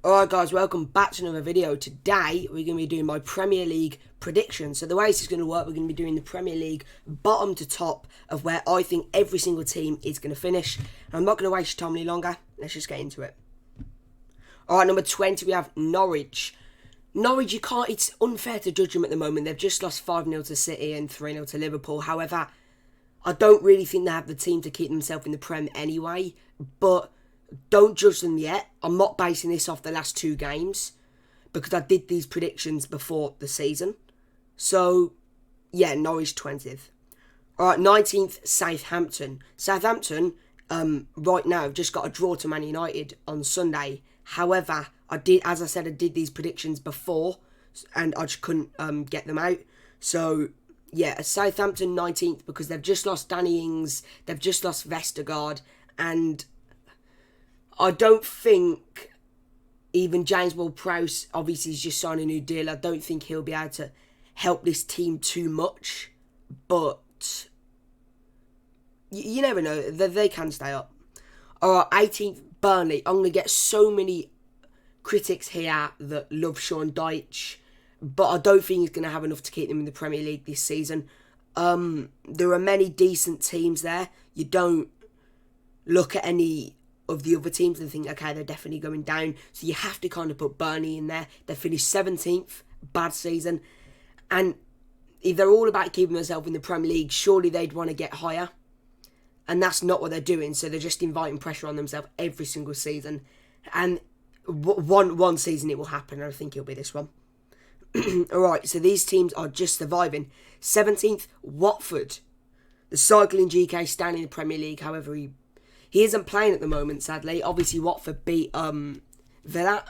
Alright guys, welcome back to another video. Today we're going to be doing my Premier League predictions. So the way this is going to work, we're going to be doing the Premier League bottom to top of where I think every single team is going to finish. And I'm not going to waste your time any longer. Let's just get into it. Alright, number 20 we have Norwich. Norwich, it's unfair to judge them at the moment. They've just lost 5-0 to City and 3-0 to Liverpool. However, I don't really think they have the team to keep themselves in the Prem anyway. But don't judge them yet. I'm not basing this off the last two games because I did these predictions before the season. So, yeah, Norwich 20th. Alright, 19th, Southampton. Southampton, right now, have just got a draw to Man United on Sunday. However, I did these predictions before and I just couldn't get them out. So, yeah, Southampton 19th because they've just lost Danny Ings, they've just lost Vestergaard, and I don't think even James Ward-Prowse, obviously he's just signed a new deal. I don't think he'll be able to help this team too much. But you never know. They can stay up. Alright, 18th, Burnley. I'm going to get so many critics here that love Sean Dyche. But I don't think he's going to have enough to keep them in the Premier League this season. There are many decent teams there. You don't look at any of the other teams and think, okay, they're definitely going down. So you have to kind of put Burnley in there. They finished 17th, bad season. And if they're all about keeping themselves in the Premier League, surely they'd want to get higher. And that's not what they're doing. So they're just inviting pressure on themselves every single season. And one season it will happen, and I think it'll be this one. Alright, so these teams are just surviving. 17th, Watford. The cycling GK stand in the Premier League, however he isn't playing at the moment, sadly. Obviously, Watford beat Villa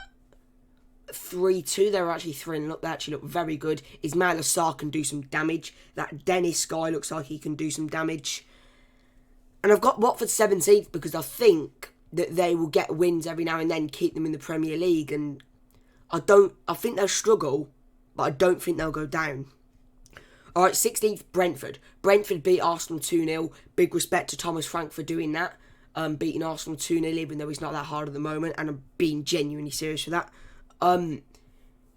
3-2. They were actually 3-0. They actually look very good. Ismail Assar can do some damage. That Dennis guy looks like he can do some damage. And I've got Watford 17th because I think that they will get wins every now and then, keep them in the Premier League. And I think they'll struggle, but I don't think they'll go down. Alright, 16th, Brentford. Brentford beat Arsenal 2-0. Big respect to Thomas Frank for doing that. Beating Arsenal 2-0, even though it's not that hard at the moment, and I'm being genuinely serious for that. And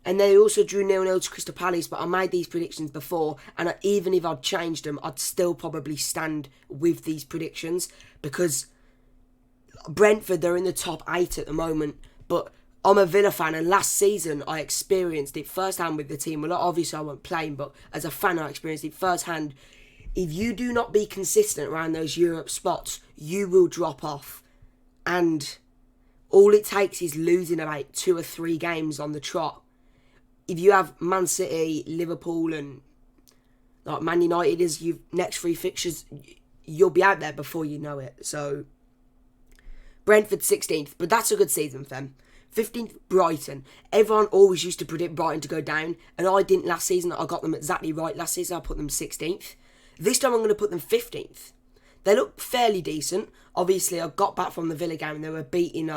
they also drew 0-0 to Crystal Palace, but I made these predictions before, and even if I'd changed them, I'd still probably stand with these predictions, because Brentford, they're in the top 8 at the moment, but I'm a Villa fan, and last season I experienced it firsthand with the team. Well, obviously I wasn't playing, but as a fan I experienced it firsthand. If you do not be consistent around those Europe spots, you will drop off. And all it takes is losing about 2 or 3 games on the trot. If you have Man City, Liverpool and like Man United as your next 3 fixtures, you'll be out there before you know it. So, Brentford 16th, but that's a good season for them. 15th, Brighton. Everyone always used to predict Brighton to go down, and I didn't last season. I got them exactly right. Last season I put them 16th. This time I'm going to put them 15th. They look fairly decent. Obviously, I got back from the Villa game and they were beating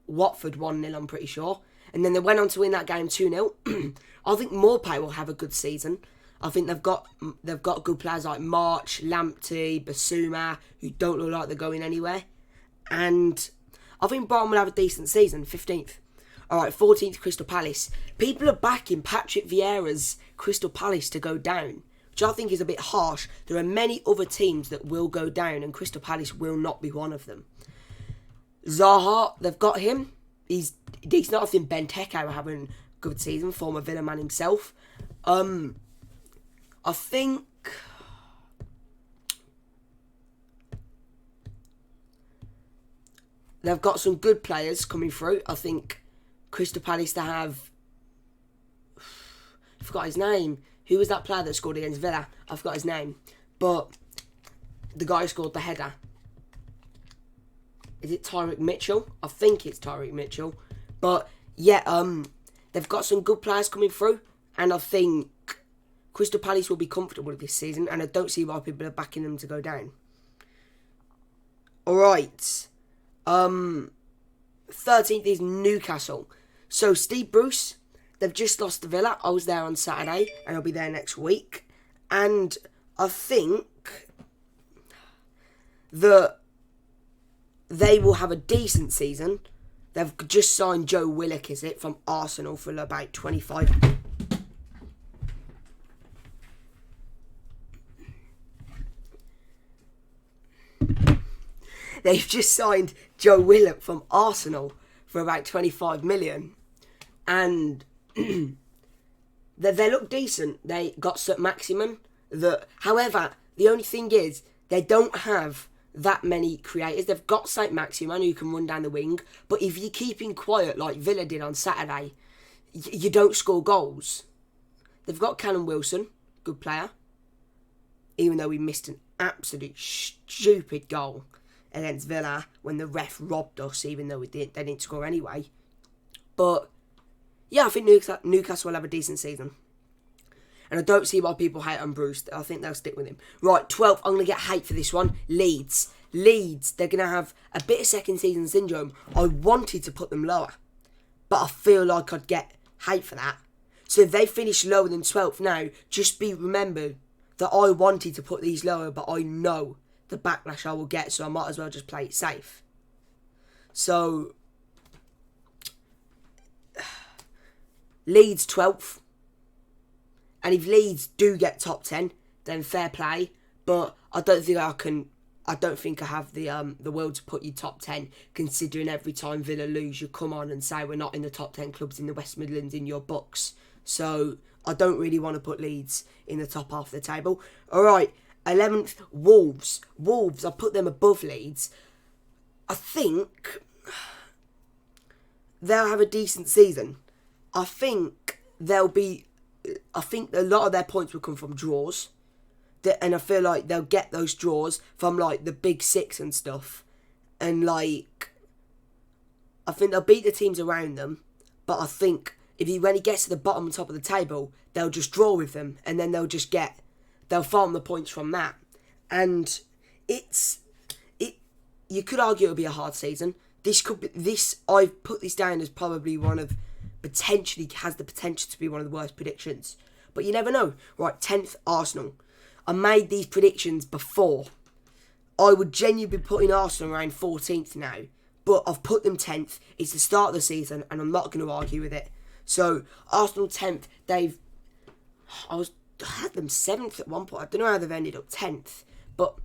Watford 1-0, I'm pretty sure. And then they went on to win that game 2-0. I think Maupay will have a good season. I think they've got good players like March, Lamptey, Basuma, who don't look like they're going anywhere. And I think Brighton will have a decent season, 15th. Alright, 14th, Crystal Palace. People are backing Patrick Vieira's Crystal Palace to go down, which I think is a bit harsh. There are many other teams that will go down, and Crystal Palace will not be one of them. Zaha, they've got him. He's decent. I think Benteke will have a good season, former Villa man himself. I think they've got some good players coming through. I think Crystal Palace, they have... I forgot his name. Who was that player that scored against Villa? I forgot his name. But the guy who scored the header. Is it Tyrick Mitchell? I think it's Tyrick Mitchell. But yeah, they've got some good players coming through. And I think Crystal Palace will be comfortable this season. And I don't see why people are backing them to go down. Alright. 13th is Newcastle. So Steve Bruce, they've just lost to Villa. I was there on Saturday and I'll be there next week. And I think that they will have a decent season, They've just signed Joe Willock, is it, from Arsenal for about 25. They've just signed Joe Willock from Arsenal for about 25 million. And they look decent. They got St. Maximin. However, the only thing is, they don't have that many creators. They've got St. Maximin who can run down the wing, but if you're keeping quiet like Villa did on Saturday, you don't score goals. They've got Callum Wilson, good player, even though we missed an absolute stupid goal against Villa when the ref robbed us, even though they didn't score anyway. But yeah, I think Newcastle will have a decent season. And I don't see why people hate on Bruce. I think they'll stick with him. Right, 12th. I'm going to get hate for this one. Leeds, they're going to have a bit of second season syndrome. I wanted to put them lower, but I feel like I'd get hate for that. So if they finish lower than 12th now, just be remembered that I wanted to put these lower, but I know the backlash I will get, so I might as well just play it safe. So, Leeds 12th. And if Leeds do get top 10, then fair play. But I don't think I have the will to put you top 10, considering every time Villa lose, you come on and say we're not in the top 10 clubs in the West Midlands in your books. So I don't really want to put Leeds in the top half of the table. All right, 11th, Wolves. Wolves, I put them above Leeds. I think they'll have a decent season. I think a lot of their points will come from draws. And I feel like they'll get those draws from, like, the Big Six and stuff. And, like, I think they'll beat the teams around them. But I think when he gets to the bottom and top of the table, they'll just draw with them. And then they'll farm the points from that. And you could argue it'll be a hard season. I've put this down as probably potentially has the potential to be one of the worst predictions. But you never know. Right, 10th, Arsenal. I made these predictions before. I would genuinely be putting Arsenal around 14th now. But I've put them 10th. It's the start of the season, and I'm not going to argue with it. So, Arsenal 10th, I had them 7th at one point. I don't know how they've ended up 10th. But,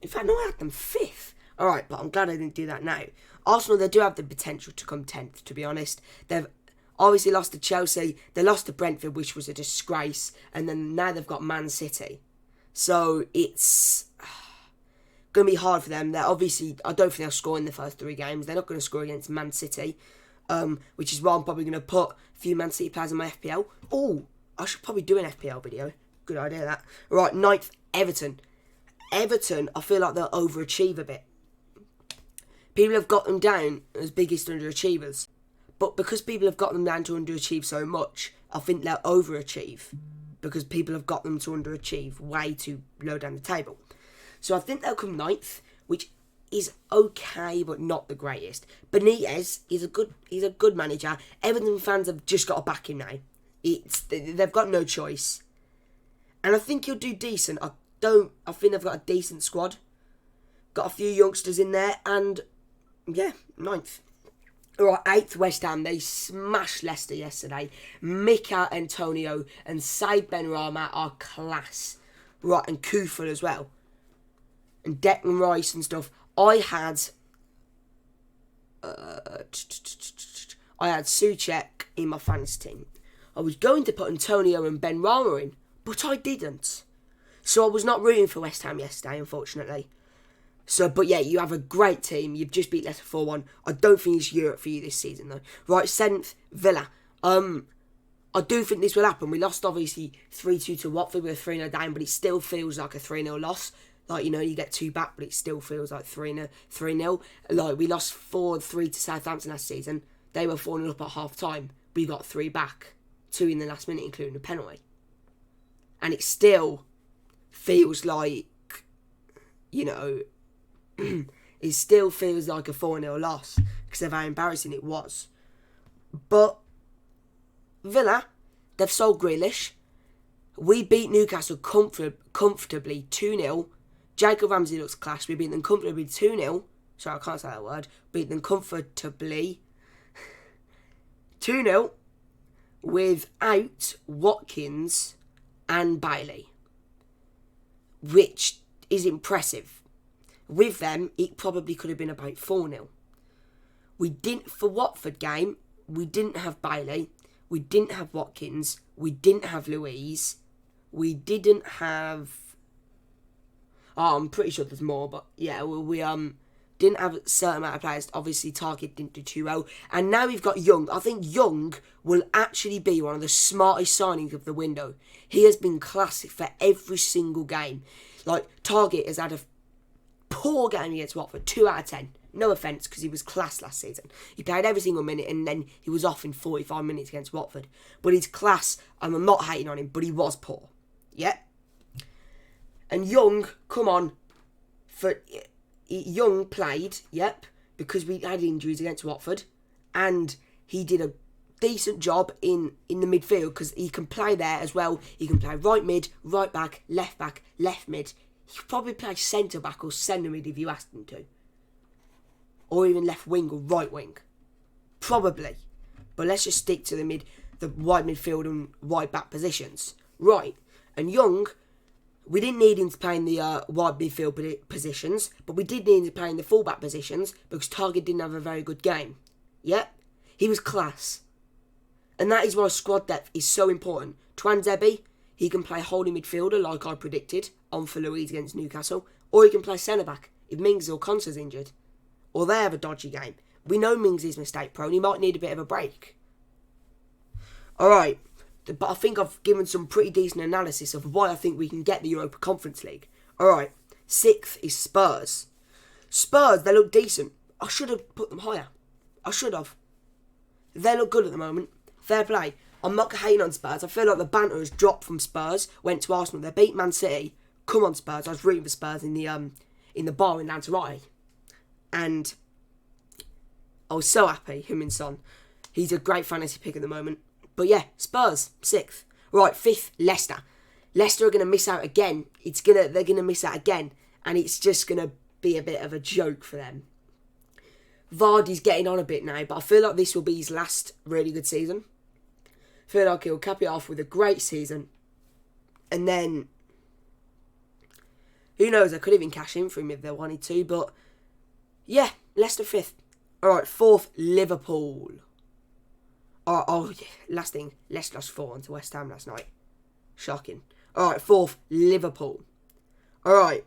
in fact, no, I had them 5th. Alright, but I'm glad I didn't do that now. Arsenal, they do have the potential to come 10th, to be honest. They've obviously lost to Chelsea. They lost to Brentford, which was a disgrace. And then now they've got Man City. So it's going to be hard for them. I don't think they'll score in the first 3 games. They're not going to score against Man City. Which is why I'm probably going to put a few Man City players in my FPL. Oh, I should probably do an FPL video. Good idea, that. Right, 9th, Everton. Everton, I feel like they'll overachieve a bit. People have got them down as biggest underachievers. But because people have got them down to underachieve so much, I think they'll overachieve. Because people have got them to underachieve way too low down the table. So I think they'll come 9th, which is okay, but not the greatest. Benitez is a good manager. Everton fans have just got to back him now. They've got no choice. And I think he'll do decent. I think they've got a decent squad. Got a few youngsters in there, and yeah, 9th. Alright, 8th, West Ham. They smashed Leicester yesterday. Mika Antonio and Said Benrahma are class. Right, and Kufel as well. And Declan Rice and stuff. I had Souček in my fantasy team. I was going to put Antonio and Benrahma in, but I didn't. So I was not rooting for West Ham yesterday, unfortunately. So, but yeah, you have a great team. You've just beat Leicester 4-1. I don't think it's Europe for you this season, though. Right, 7th, Villa. I do think this will happen. We lost, obviously, 3-2 to Watford. We were 3-0 down, but it still feels like a 3-0 loss. Like, you know, you get 2 back, but it still feels like 3-0. Like, we lost 4-3 to Southampton last season. They were 4-0 up at half-time. We got 3 back. 2 in the last minute, including a penalty. And it still feels like, you know, it still feels like a 4-0 loss because of how embarrassing it was. But Villa, they've sold Grealish. We beat Newcastle comfortably 2-0. Jacob Ramsey looks class. We beat them comfortably 2-0. Sorry, I can't say that word. Beat them comfortably. 2-0 without Watkins and Bailey, which is impressive. With them, it probably could have been about 4-0. We didn't, for Watford game, we didn't have Bailey, we didn't have Watkins, we didn't have Louise, we didn't have... Oh, I'm pretty sure there's more, but yeah, we didn't have a certain amount of players. Obviously, Target didn't do too well. And now we've got Young. I think Young will actually be one of the smartest signings of the window. He has been classic for every single game. Like, Target has had a poor game against Watford, 2 out of 10. No offence, because he was class last season. He played every single minute and then he was off in 45 minutes against Watford. But he's class, and I'm not hating on him, but he was poor. Yeah? And Young, come on, Young played, yep, because we had injuries against Watford, and he did a decent job in the midfield because he can play there as well. He can play right mid, right back, left mid. He could probably play centre back or centre mid if you asked him to, or even left wing or right wing, probably. But let's just stick to the wide midfield and wide back positions, right? And Young, we didn't need him to play in the wide midfield positions, but we did need him to play in the fullback positions because Target didn't have a very good game. Yep, he was class. And that is why squad depth is so important. Tuanzebe, he can play holding midfielder like I predicted on for Louise against Newcastle, or he can play centre-back if Mings or Konsa's injured, or they have a dodgy game. We know Mings is mistake prone, he might need a bit of a break. Alright. But I think I've given some pretty decent analysis of why I think we can get the Europa Conference League. Alright, 6th is Spurs. Spurs, they look decent. I should have put them higher. I should have. They look good at the moment. Fair play. I'm not hating on Spurs. I feel like the banter has dropped from Spurs. Went to Arsenal. They beat Man City. Come on, Spurs. I was rooting for Spurs in the bar in Lanzarote. And I was so happy, him and Son. He's a great fantasy pick at the moment. But yeah, Spurs, 6th. Right, 5th, Leicester. Leicester are going to miss out again. They're going to miss out again. And it's just going to be a bit of a joke for them. Vardy's getting on a bit now, but I feel like this will be his last really good season. I feel like he'll cap it off with a great season. And then, who knows, I could even cash in for him if they wanted to. But yeah, Leicester 5th. Alright, 4th, Liverpool. Oh, yeah. Last thing, Leicester lost 4-1 to West Ham last night. Shocking. Alright, 4th, Liverpool. Alright,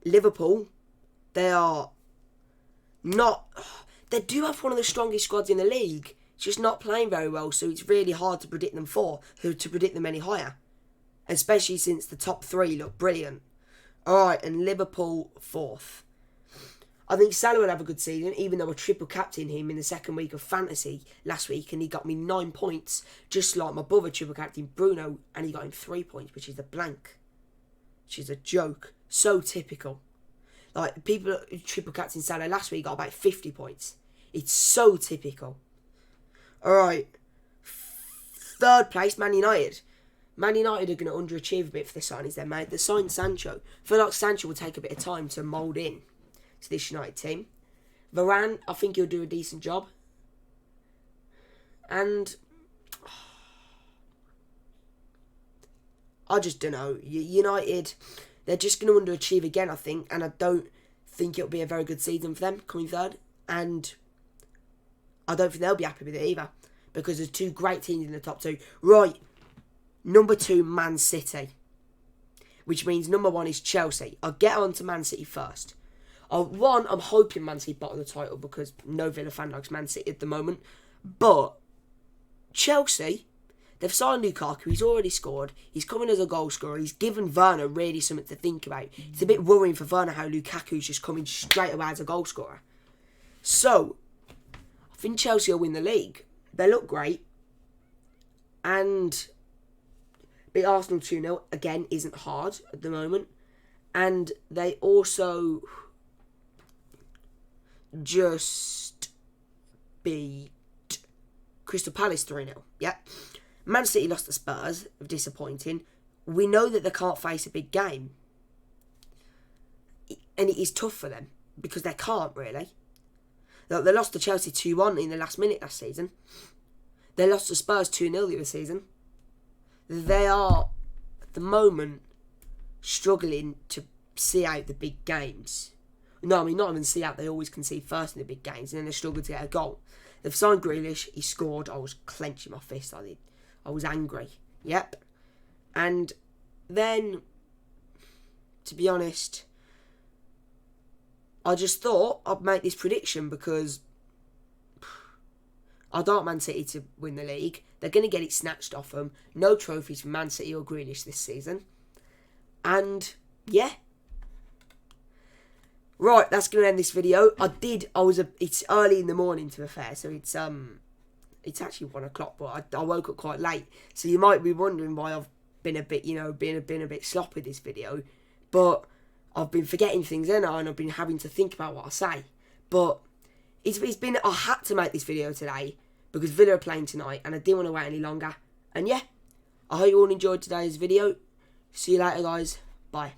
Liverpool, they are not... They do have one of the strongest squads in the league. It's just not playing very well, so it's really hard to predict them to predict them any higher. Especially since the top 3 look brilliant. Alright, and Liverpool 4th. I think Salah will have a good season, even though I triple captained him in the second week of fantasy last week, and he got me 9 points, just like my brother triple captained Bruno, and he got him 3 points, which is a blank. Which is a joke. So typical. Like, people who triple captained Salah last week got about 50 points. It's so typical. Alright. 3rd place, Man United. Man United are going to underachieve a bit for the signings they made. They signed Sancho. I feel like Sancho will take a bit of time to mould in to this United team. Varane, I think he'll do a decent job. And I just don't know. United, they're just going to underachieve again, I think. And I don't think it'll be a very good season for them coming 3rd. And I don't think they'll be happy with it either. Because there's 2 great teams in the top 2. Right. Number 2, Man City. Which means number 1 is Chelsea. I'll get on to Man City first. I'm hoping Man City bottom the title because no Villa fan likes Man City at the moment. But Chelsea, they've signed Lukaku. He's already scored. He's coming as a goal scorer. He's given Werner really something to think about. It's a bit worrying for Werner how Lukaku's just coming straight away as a goal scorer. So, I think Chelsea will win the league. They look great. And beat Arsenal 2-0, again, isn't hard at the moment. And they also just beat Crystal Palace 3-0. Yeah. Man City lost to Spurs, disappointing. We know that they can't face a big game. And it is tough for them. because they can't really. They lost to Chelsea 2-1 in the last minute last season. They lost to Spurs 2-0 the other season. They are, at the moment, struggling to see out the big games. No, I mean, not even see out. They always concede first in the big games, and then they struggle to get a goal. They've signed Grealish. He scored. I was clenching my fist. I was angry. Yep. And then, to be honest, I just thought I'd make this prediction because I don't want Man City to win the league. They're going to get it snatched off them. No trophies from Man City or Grealish this season. And, yeah. Right, that's going to end this video. It's early in the morning, to be fair, so it's actually 1 o'clock, but I woke up quite late. So you might be wondering why I've been a bit, been a bit sloppy this video. But I've been forgetting things, and I've been having to think about what I say. But I had to make this video today because Villa are playing tonight, and I didn't want to wait any longer. And yeah, I hope you all enjoyed today's video. See you later, guys. Bye.